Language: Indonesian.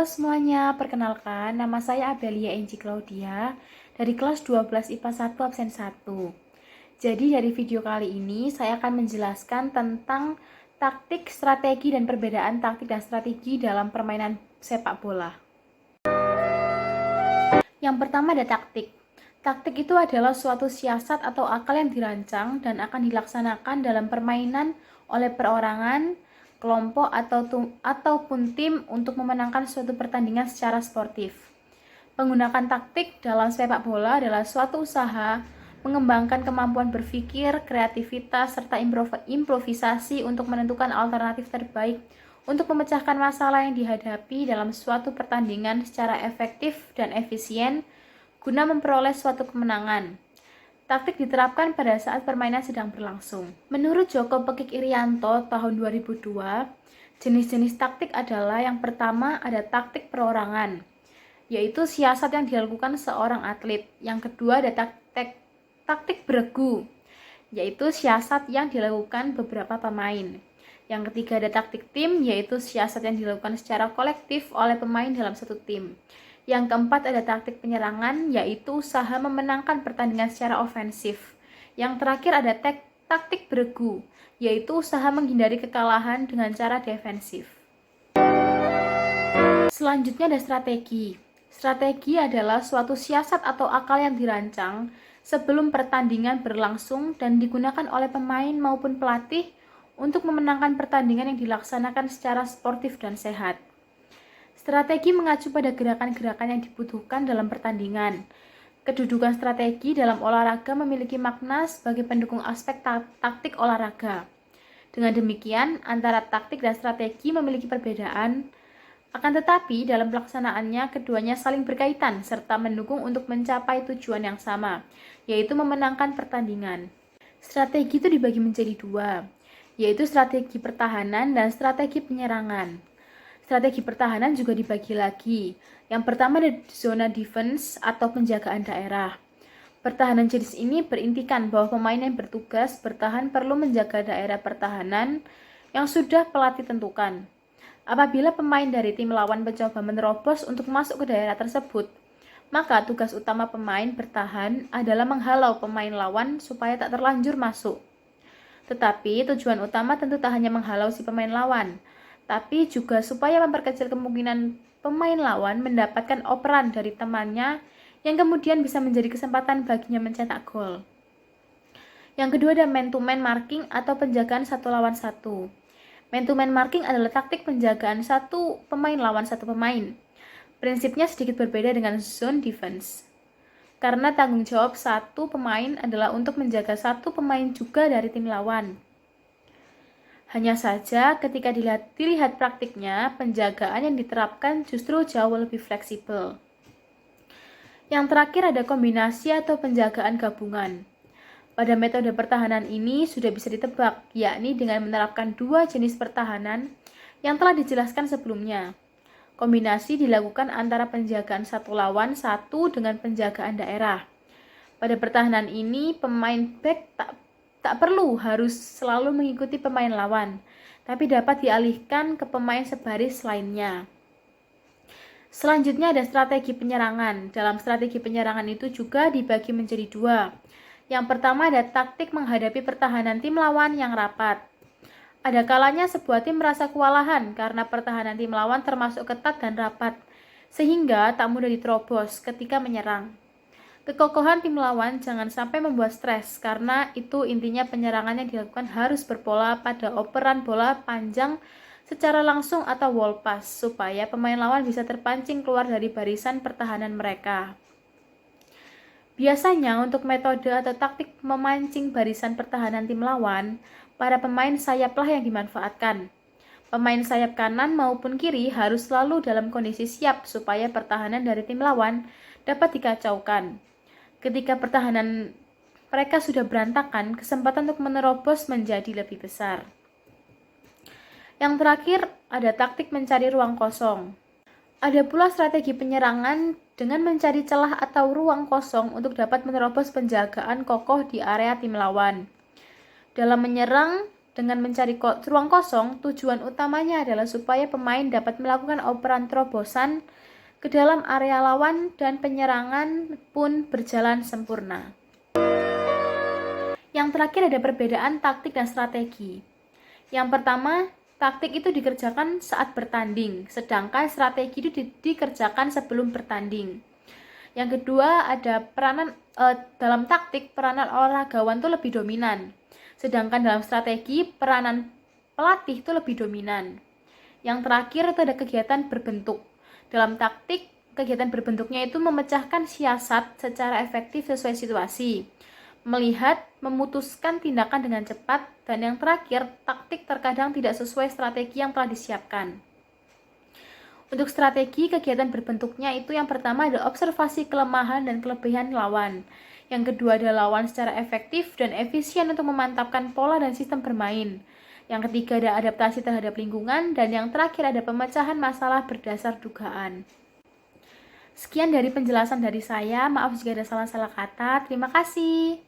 semuanya, perkenalkan nama saya Abelia Enci Claudia dari kelas 12 IPA 1 absen 1. Jadi dari video kali ini saya akan menjelaskan tentang taktik, strategi, dan perbedaan taktik dan strategi dalam permainan sepak bola. Yang pertama ada taktik. Taktik itu adalah suatu siasat atau akal yang dirancang dan akan dilaksanakan dalam permainan oleh perorangan, kelompok ataupun tim untuk memenangkan suatu pertandingan secara sportif. Menggunakan taktik dalam sepak bola adalah suatu usaha mengembangkan kemampuan berpikir, kreativitas, serta improvisasi untuk menentukan alternatif terbaik untuk memecahkan masalah yang dihadapi dalam suatu pertandingan secara efektif dan efisien guna memperoleh suatu kemenangan. Taktik diterapkan pada saat permainan sedang berlangsung. Menurut Joko Pekik Irianto tahun 2002, jenis-jenis taktik adalah yang pertama ada taktik perorangan, yaitu siasat yang dilakukan seorang atlet. Yang kedua ada taktik beregu, yaitu siasat yang dilakukan beberapa pemain. Yang ketiga ada taktik tim, yaitu siasat yang dilakukan secara kolektif oleh pemain dalam satu tim. Yang keempat ada taktik penyerangan, yaitu usaha memenangkan pertandingan secara ofensif. Yang terakhir ada taktik beregu, yaitu usaha menghindari kekalahan dengan cara defensif. Selanjutnya ada strategi. Strategi adalah suatu siasat atau akal yang dirancang sebelum pertandingan berlangsung dan digunakan oleh pemain maupun pelatih untuk memenangkan pertandingan yang dilaksanakan secara sportif dan sehat. Strategi mengacu pada gerakan-gerakan yang dibutuhkan dalam pertandingan. Kedudukan strategi dalam olahraga memiliki makna sebagai pendukung aspek taktik olahraga. Dengan demikian, antara taktik dan strategi memiliki perbedaan, akan tetapi dalam pelaksanaannya keduanya saling berkaitan serta mendukung untuk mencapai tujuan yang sama, yaitu memenangkan pertandingan. Strategi itu dibagi menjadi dua, yaitu strategi pertahanan dan strategi penyerangan. Strategi pertahanan juga dibagi lagi. Yang pertama ada zona defense atau penjagaan daerah. Pertahanan jenis ini berintikan bahwa pemain yang bertugas bertahan perlu menjaga daerah pertahanan yang sudah pelatih tentukan. Apabila pemain dari tim lawan mencoba menerobos untuk masuk ke daerah tersebut, maka tugas utama pemain bertahan adalah menghalau pemain lawan supaya tak terlanjur masuk. Tetapi tujuan utama tentu tak hanya menghalau si pemain lawan, tapi juga supaya memperkecil kemungkinan pemain lawan mendapatkan operan dari temannya yang kemudian bisa menjadi kesempatan baginya mencetak gol. Yang kedua ada man-to-man marking atau penjagaan satu lawan satu. Man-to-man marking adalah taktik penjagaan satu pemain lawan satu pemain. Prinsipnya sedikit berbeda dengan zone defense, karena tanggung jawab satu pemain adalah untuk menjaga satu pemain juga dari tim lawan. Hanya saja ketika dilihat praktiknya, penjagaan yang diterapkan justru jauh lebih fleksibel. Yang terakhir ada kombinasi atau penjagaan gabungan. Pada metode pertahanan ini sudah bisa ditebak, yakni dengan menerapkan dua jenis pertahanan yang telah dijelaskan sebelumnya. Kombinasi dilakukan antara penjagaan satu lawan satu dengan penjagaan daerah. Pada pertahanan ini, pemain back tak perlu harus selalu mengikuti pemain lawan, tapi dapat dialihkan ke pemain sebaris lainnya. Selanjutnya ada strategi penyerangan. Dalam strategi penyerangan itu juga dibagi menjadi dua. Yang pertama ada taktik menghadapi pertahanan tim lawan yang rapat. Ada kalanya sebuah tim merasa kewalahan karena pertahanan tim lawan termasuk ketat dan rapat, sehingga tak mudah diterobos ketika menyerang. Kekokohan tim lawan jangan sampai membuat stres, karena itu intinya penyerangan yang dilakukan harus berpola pada operan bola panjang secara langsung atau wall pass, supaya pemain lawan bisa terpancing keluar dari barisan pertahanan mereka. Biasanya untuk metode atau taktik memancing barisan pertahanan tim lawan, para pemain sayaplah yang dimanfaatkan. Pemain sayap kanan maupun kiri harus selalu dalam kondisi siap supaya pertahanan dari tim lawan dapat dikacaukan. Ketika pertahanan mereka sudah berantakan, kesempatan untuk menerobos menjadi lebih besar. Yang terakhir, ada taktik mencari ruang kosong. Ada pula strategi penyerangan dengan mencari celah atau ruang kosong untuk dapat menerobos penjagaan kokoh di area tim lawan. Dalam menyerang dengan mencari ruang kosong, tujuan utamanya adalah supaya pemain dapat melakukan operan terobosan ke dalam area lawan dan penyerangan pun berjalan sempurna. Yang terakhir ada perbedaan taktik dan strategi. Yang pertama, taktik itu dikerjakan saat bertanding, sedangkan strategi itu dikerjakan sebelum bertanding. Yang kedua, ada dalam taktik peranan olahragawan itu lebih dominan. Sedangkan dalam strategi, peranan pelatih itu lebih dominan. Yang terakhir itu ada kegiatan berbentuk. Dalam taktik, kegiatan berbentuknya itu memecahkan siasat secara efektif sesuai situasi, melihat, memutuskan tindakan dengan cepat, dan yang terakhir, taktik terkadang tidak sesuai strategi yang telah disiapkan. Untuk strategi, kegiatan berbentuknya itu yang pertama ada observasi kelemahan dan kelebihan lawan. Yang kedua ada lawan secara efektif dan efisien untuk memantapkan pola dan sistem bermain. Yang ketiga ada adaptasi terhadap lingkungan, dan yang terakhir ada pemecahan masalah berdasar dugaan. Sekian dari penjelasan dari saya, maaf jika ada salah-salah kata. Terima kasih.